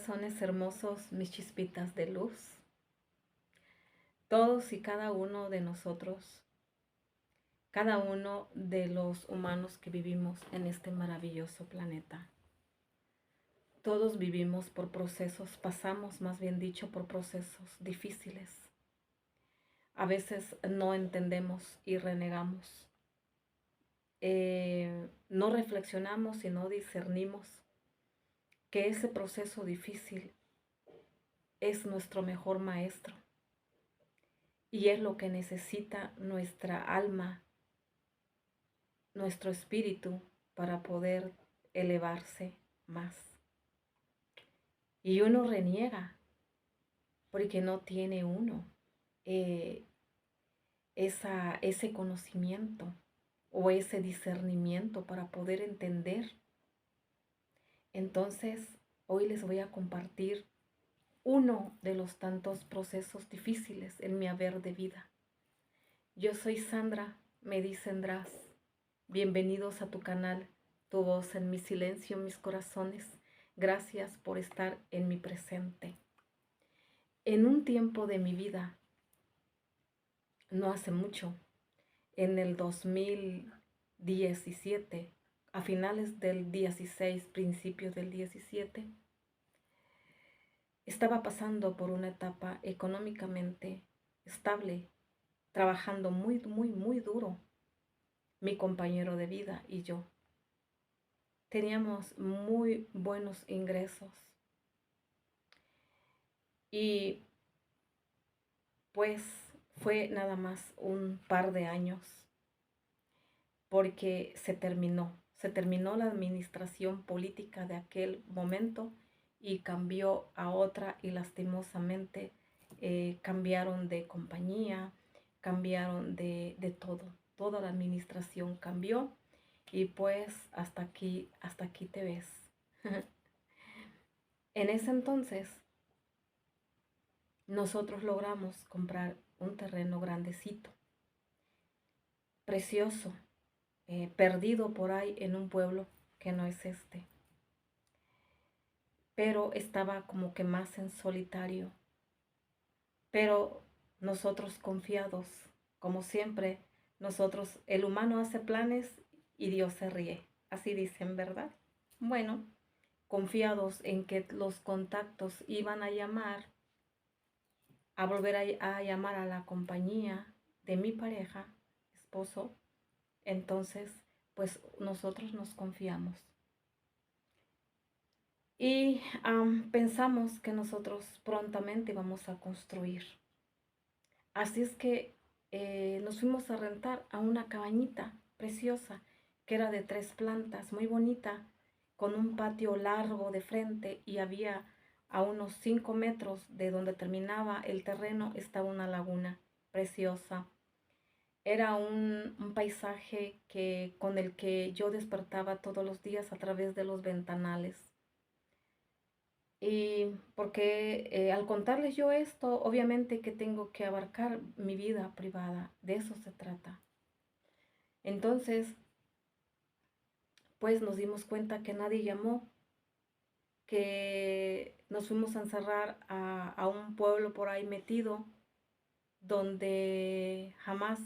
corazones hermosos, mis chispitas de luz. Todos y cada uno de nosotros, cada uno de los humanos que vivimos en este maravilloso planeta. Todos vivimos por procesos, pasamos más bien dicho por procesos difíciles. A veces no entendemos y renegamos. No reflexionamos y no discernimos que ese proceso difícil es nuestro mejor maestro y es lo que necesita nuestra alma, nuestro espíritu para poder elevarse más. Y uno reniega porque no tiene uno ese conocimiento o ese discernimiento para poder entender. Entonces, hoy les voy a compartir uno de los tantos procesos difíciles en mi haber de vida. Yo soy Sandra, me dicen Dras. Bienvenidos a tu canal, tu voz en mi silencio, mis corazones. Gracias por estar en mi presente. En un tiempo de mi vida, no hace mucho, en el 2017, a finales del 16, principios del 17, estaba pasando por una etapa económicamente estable, trabajando muy duro. Mi compañero de vida y yo teníamos muy buenos ingresos y pues fue nada más un par de años porque se terminó la administración política de aquel momento y cambió a otra y lastimosamente cambiaron de compañía, cambiaron de todo. Toda la administración cambió y pues hasta aquí te ves. En ese entonces nosotros logramos comprar un terreno grandecito, precioso, perdido por ahí en un pueblo que no es este, pero estaba como que más en solitario. Pero nosotros confiados, como siempre, nosotros, el humano hace planes y Dios se ríe. Así dicen, ¿verdad? Bueno, confiados en que los contactos iban a llamar, a volver a llamar a la compañía de mi pareja, esposo, entonces, pues nosotros nos confiamos. Y pensamos que nosotros prontamente vamos a construir. Así es que nos fuimos a rentar a una cabañita preciosa que era de 3 plantas, muy bonita, con un patio largo de frente y había a unos 5 metros de donde terminaba el terreno estaba una laguna preciosa. Era un paisaje con el que yo despertaba todos los días a través de los ventanales. Y porque al contarles yo esto, obviamente que tengo que abarcar mi vida privada, de eso se trata. Entonces, pues nos dimos cuenta que nadie llamó, que nos fuimos a encerrar a un pueblo por ahí metido, donde jamás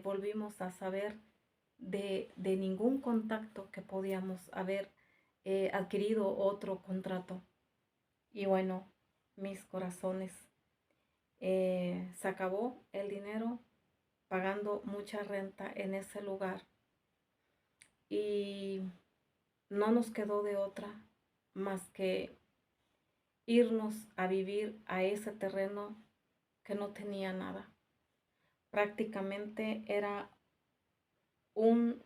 volvimos a saber de ningún contacto que podíamos haber adquirido otro contrato. Y bueno, mis corazones, se acabó el dinero pagando mucha renta en ese lugar y no nos quedó de otra más que irnos a vivir a ese terreno que no tenía nada. Prácticamente era un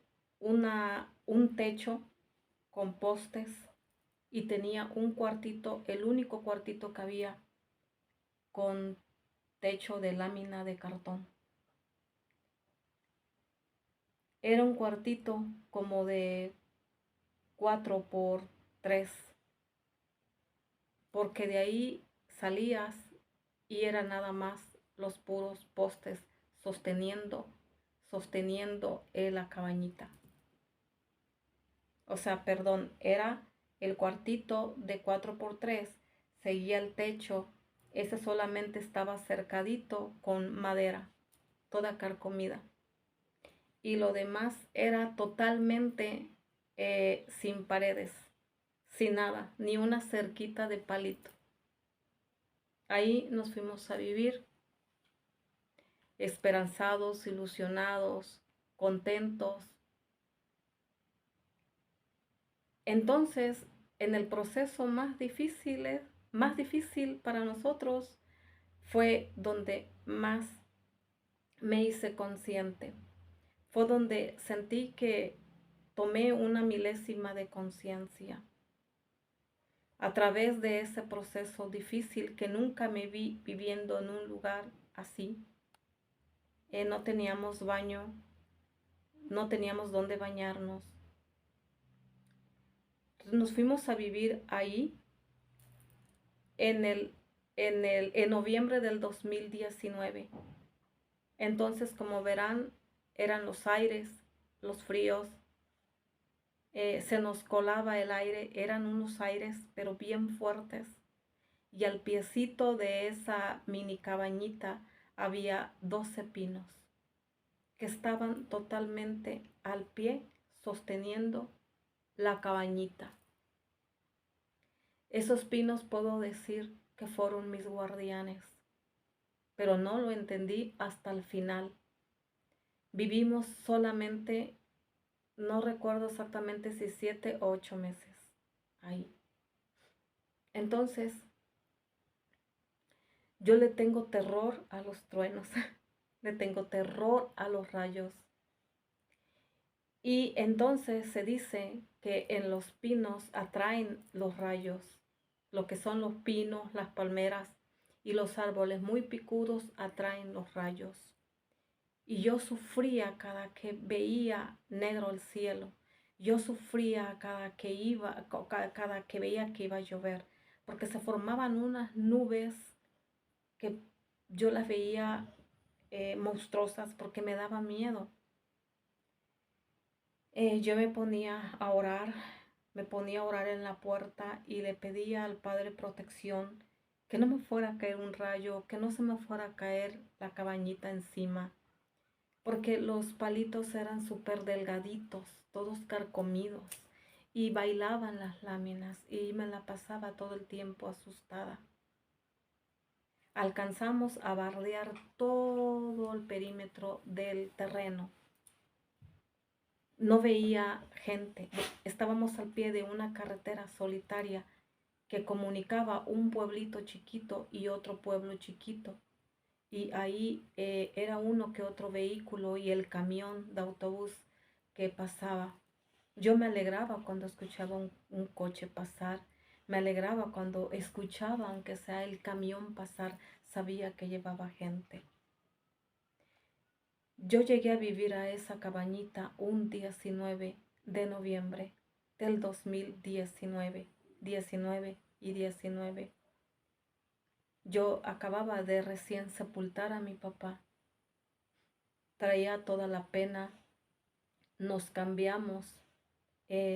techo con postes y tenía un cuartito, el único cuartito que había con techo de lámina de cartón. Era un cuartito como de 4x3, porque de ahí salías y era nada más los puros postes sosteniendo la cabañita. O sea, perdón, era el cuartito de 4x3, seguía el techo, ese solamente estaba cercadito con madera, toda carcomida. Y lo demás era totalmente sin paredes, sin nada, ni una cerquita de palito. Ahí nos fuimos a vivir, esperanzados, ilusionados, contentos. Entonces, en el proceso más difícil para nosotros fue donde más me hice consciente. Fue donde sentí que tomé una milésima de conciencia. A través de ese proceso difícil que nunca me vi viviendo en un lugar así. No teníamos baño, no teníamos dónde bañarnos. Entonces nos fuimos a vivir ahí en noviembre del 2019. Entonces, como verán, eran los aires, los fríos, se nos colaba el aire, eran unos aires, pero bien fuertes. Y al piecito de esa mini cabañita había 12 pinos que estaban totalmente al pie, sosteniendo la cabañita. Esos pinos puedo decir que fueron mis guardianes, pero no lo entendí hasta el final. Vivimos solamente, no recuerdo exactamente si 7 o 8 meses ahí. Entonces, yo le tengo terror a los truenos, le tengo terror a los rayos. Y entonces se dice que en los pinos atraen los rayos, lo que son los pinos, las palmeras y los árboles muy picudos atraen los rayos. Y yo sufría cada que veía negro el cielo. Yo sufría cada que veía que iba a llover, porque se formaban unas nubes que yo las veía monstruosas porque me daba miedo. Yo me ponía a orar en la puerta y le pedía al Padre protección, que no me fuera a caer un rayo, que no se me fuera a caer la cabañita encima, porque los palitos eran súper delgaditos, todos carcomidos, y bailaban las láminas y me la pasaba todo el tiempo asustada. Alcanzamos a bardear todo el perímetro del terreno. No veía gente. Estábamos al pie de una carretera solitaria que comunicaba un pueblito chiquito y otro pueblo chiquito. Y ahí era uno que otro vehículo y el camión de autobús que pasaba. Yo me alegraba cuando escuchaba un coche pasar. Me alegraba cuando escuchaba, aunque sea el camión pasar, sabía que llevaba gente. Yo llegué a vivir a esa cabañita un 19 de noviembre del 2019, 19 y 19. Yo acababa de recién sepultar a mi papá. Traía toda la pena. Nos cambiamos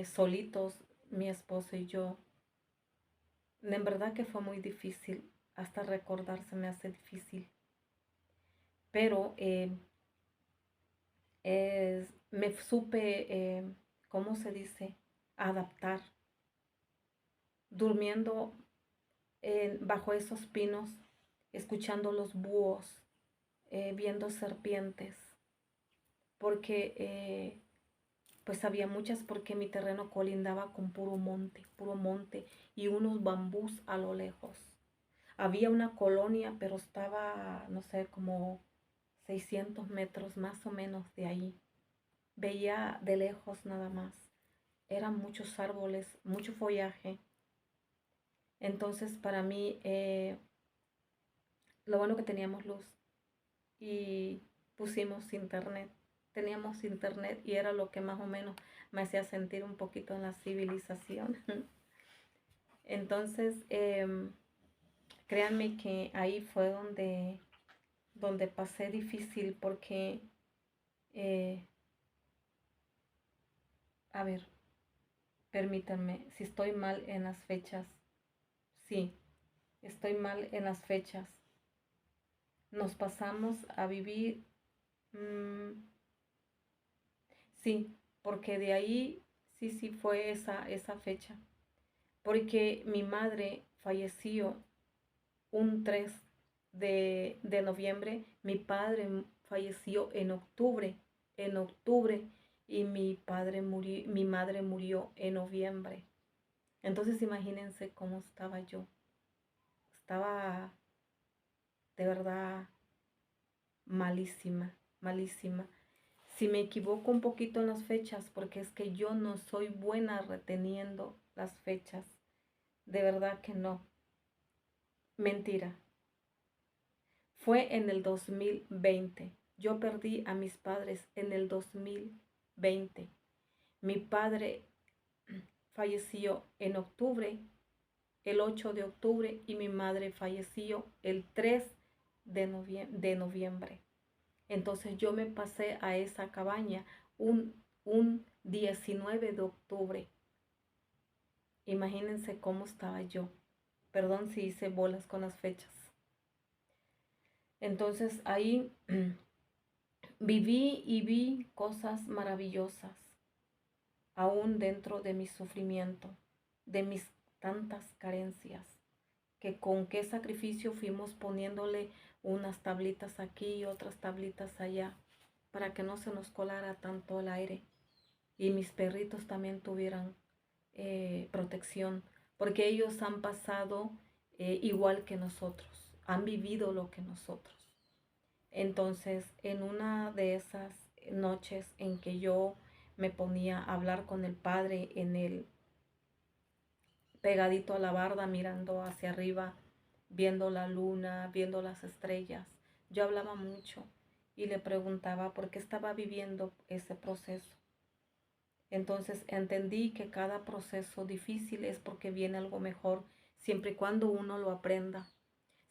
solitos, mi esposo y yo. En verdad que fue muy difícil. Hasta recordarse me hace difícil. Pero me supe, ¿cómo se dice? Adaptar. Durmiendo bajo esos pinos, escuchando los búhos, viendo serpientes, porque pues había muchas, porque mi terreno colindaba con puro monte y unos bambús a lo lejos. Había una colonia, pero estaba, no sé, como 600 metros más o menos de ahí. Veía de lejos nada más. Eran muchos árboles, mucho follaje. Entonces para mí, lo bueno que teníamos luz y pusimos internet. Teníamos internet y era lo que más o menos me hacía sentir un poquito en la civilización. Entonces, créanme que ahí fue donde pasé difícil porque, a ver, permítanme, si estoy mal en las fechas, sí, estoy mal en las fechas. Nos pasamos a vivir, mm, sí, porque de ahí sí fue esa fecha. Porque mi madre falleció un 3 de noviembre, mi padre falleció en octubre, y mi madre murió en noviembre. Entonces imagínense cómo estaba yo. Estaba de verdad malísima, malísima. Si me equivoco un poquito en las fechas, porque es que yo no soy buena reteniendo las fechas. De verdad que no. Mentira. Fue en el 2020. Yo perdí a mis padres en el 2020. Mi padre falleció en octubre, el 8 de octubre, y mi madre falleció el 3 de noviembre. Entonces yo me pasé a esa cabaña un 19 de octubre. Imagínense cómo estaba yo. Perdón si hice bolas con las fechas. Entonces ahí viví y vi cosas maravillosas, aún dentro de mi sufrimiento, de mis tantas carencias, que con qué sacrificio fuimos poniéndole unas tablitas aquí y otras tablitas allá, para que no se nos colara tanto el aire y mis perritos también tuvieran protección, porque ellos han pasado igual que nosotros, han vivido lo que nosotros. Entonces, en una de esas noches en que yo me ponía a hablar con el Padre en el pegadito a la barda, mirando hacia arriba, viendo la luna, viendo las estrellas, yo hablaba mucho y le preguntaba por qué estaba viviendo ese proceso. Entonces entendí que cada proceso difícil es porque viene algo mejor, siempre y cuando uno lo aprenda,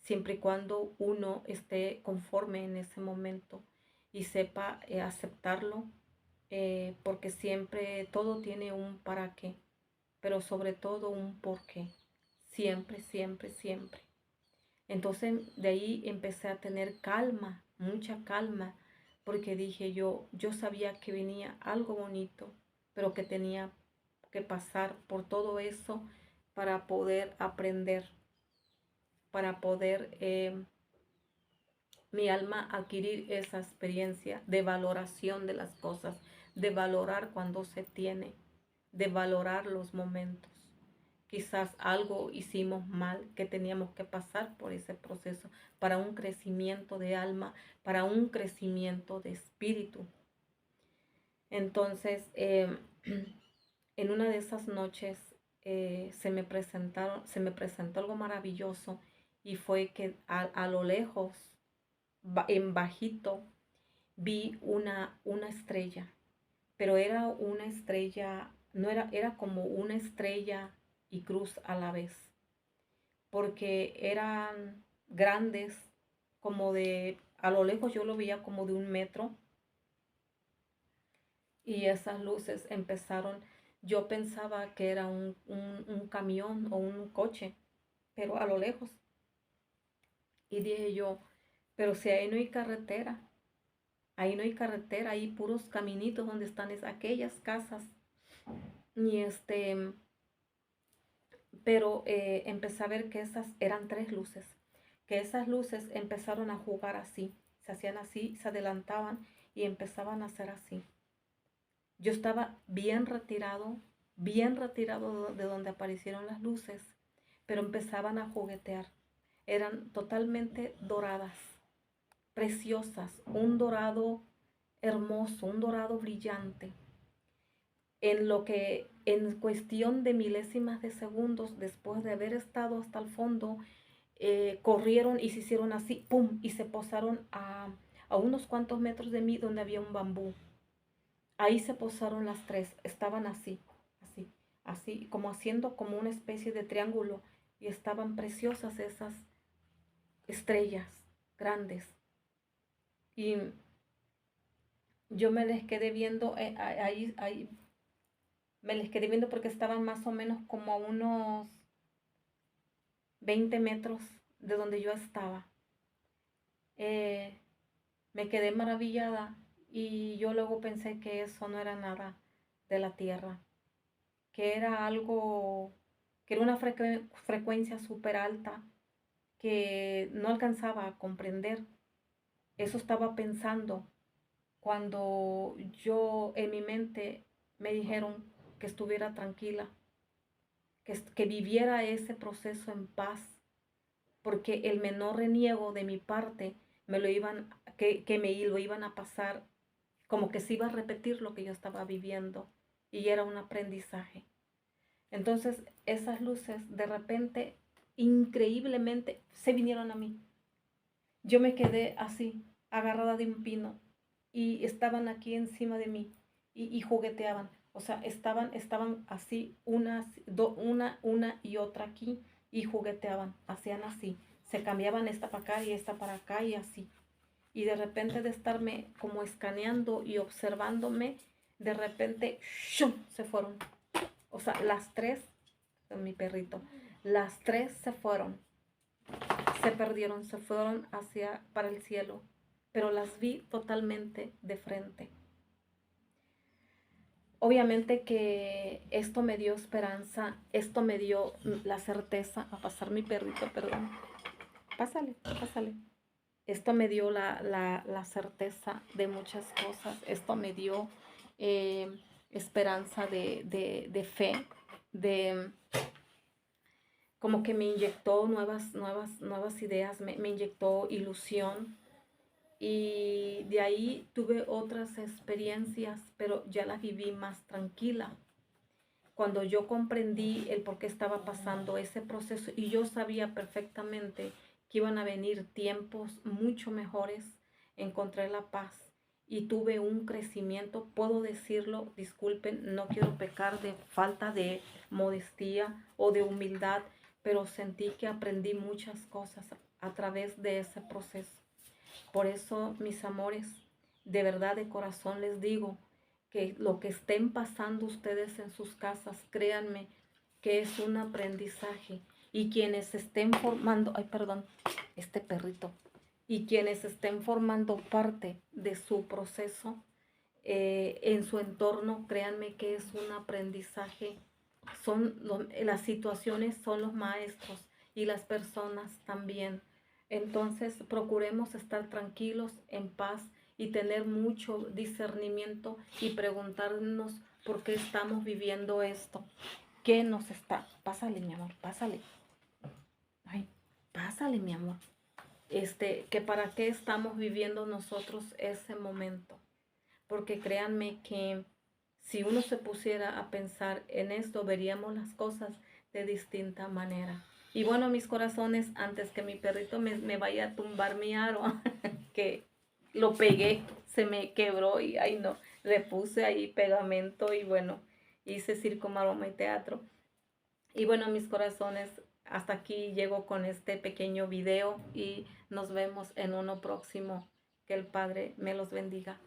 siempre y cuando uno esté conforme en ese momento y sepa aceptarlo, porque siempre todo tiene un para qué, pero sobre todo un por qué, siempre, siempre, siempre. Entonces de ahí empecé a tener calma, mucha calma, porque dije yo sabía que venía algo bonito, pero que tenía que pasar por todo eso para poder aprender, para poder mi alma adquirir esa experiencia de valoración de las cosas, de valorar cuando se tiene, de valorar los momentos. Quizás algo hicimos mal, que teníamos que pasar por ese proceso para un crecimiento de alma, para un crecimiento de espíritu. Entonces, en una de esas noches se me presentó algo maravilloso, y fue que a lo lejos, en bajito, vi una estrella, pero era una estrella, no era, era como una estrella y cruz a la vez, porque eran grandes, como a lo lejos yo lo veía como de 1 metro, y esas luces empezaron, yo pensaba que era un camión o un coche, pero a lo lejos, y dije yo, pero si ahí no hay carretera, ahí no hay carretera, hay puros caminitos donde están aquellas casas, y pero empecé a ver que esas eran 3 luces, que esas luces empezaron a jugar así, se hacían así, se adelantaban y empezaban a hacer así. Yo estaba bien retirado de donde aparecieron las luces, pero empezaban a juguetear. Eran totalmente doradas, preciosas, un dorado hermoso, un dorado brillante. En cuestión de milésimas de segundos, después de haber estado hasta el fondo, corrieron y se hicieron así, ¡pum! Y se posaron a unos cuantos metros de mí, donde había un bambú. Ahí se posaron las 3, estaban así, así, así, como haciendo como una especie de triángulo, y estaban preciosas esas estrellas grandes. Y yo me les quedé viendo, ahí me les quedé viendo, porque estaban más o menos como a unos 20 metros de donde yo estaba. Eh, Me quedé maravillada y yo luego pensé que eso no era nada de la tierra, que era algo, que era una frecuencia súper alta que no alcanzaba a comprender. Eso estaba pensando cuando yo en mi mente me dijeron que estuviera tranquila, que viviera ese proceso en paz, porque el menor reniego de mi parte me lo iban, que me lo iban a pasar, como que se iba a repetir lo que yo estaba viviendo y era un aprendizaje. Entonces esas luces de repente, increíblemente, se vinieron a mí. Yo me quedé así, agarrada de un pino y estaban aquí encima de mí y jugueteaban. O sea, estaban así, una y otra aquí y jugueteaban, hacían así. Se cambiaban esta para acá y esta para acá y así. Y de repente de estarme como escaneando y observándome, de repente ¡shum! Se fueron. O sea, las tres, mi perrito, las tres se fueron, se perdieron, se fueron hacia para el cielo, pero las vi totalmente de frente. Obviamente que esto me dio esperanza, esto me dio la certeza, a pasar mi perrito, perdón, pásale, pásale. Esto me dio la certeza de muchas cosas, esto me dio eh, esperanza de fe, de como que me inyectó nuevas ideas, me inyectó ilusión y de ahí tuve otras experiencias, pero ya las viví más tranquila. Cuando yo comprendí el por qué estaba pasando ese proceso y yo sabía perfectamente que iban a venir tiempos mucho mejores, encontré la paz y tuve un crecimiento, puedo decirlo, disculpen, no quiero pecar de falta de modestia o de humildad, pero sentí que aprendí muchas cosas a través de ese proceso. Por eso, mis amores, de verdad de corazón les digo que lo que estén pasando ustedes en sus casas, créanme que es un aprendizaje. Y quienes estén formando, ay, perdón, este perrito, y quienes estén formando parte de su proceso en su entorno, créanme que es un aprendizaje. Las situaciones son los maestros y las personas también. Entonces, procuremos estar tranquilos, en paz y tener mucho discernimiento y preguntarnos por qué estamos viviendo esto. ¿Qué nos está? Pásale, mi amor, pásale. Ay, pásale, mi amor. Que para qué estamos viviendo nosotros ese momento. Porque créanme que si uno se pusiera a pensar en esto, veríamos las cosas de distinta manera. Y bueno, mis corazones, antes que mi perrito me vaya a tumbar mi aro, que lo pegué, se me quebró y ay no, le puse ahí pegamento y bueno, hice circo, maroma y teatro. Y bueno, mis corazones, hasta aquí llego con este pequeño video y nos vemos en uno próximo. Que el Padre me los bendiga.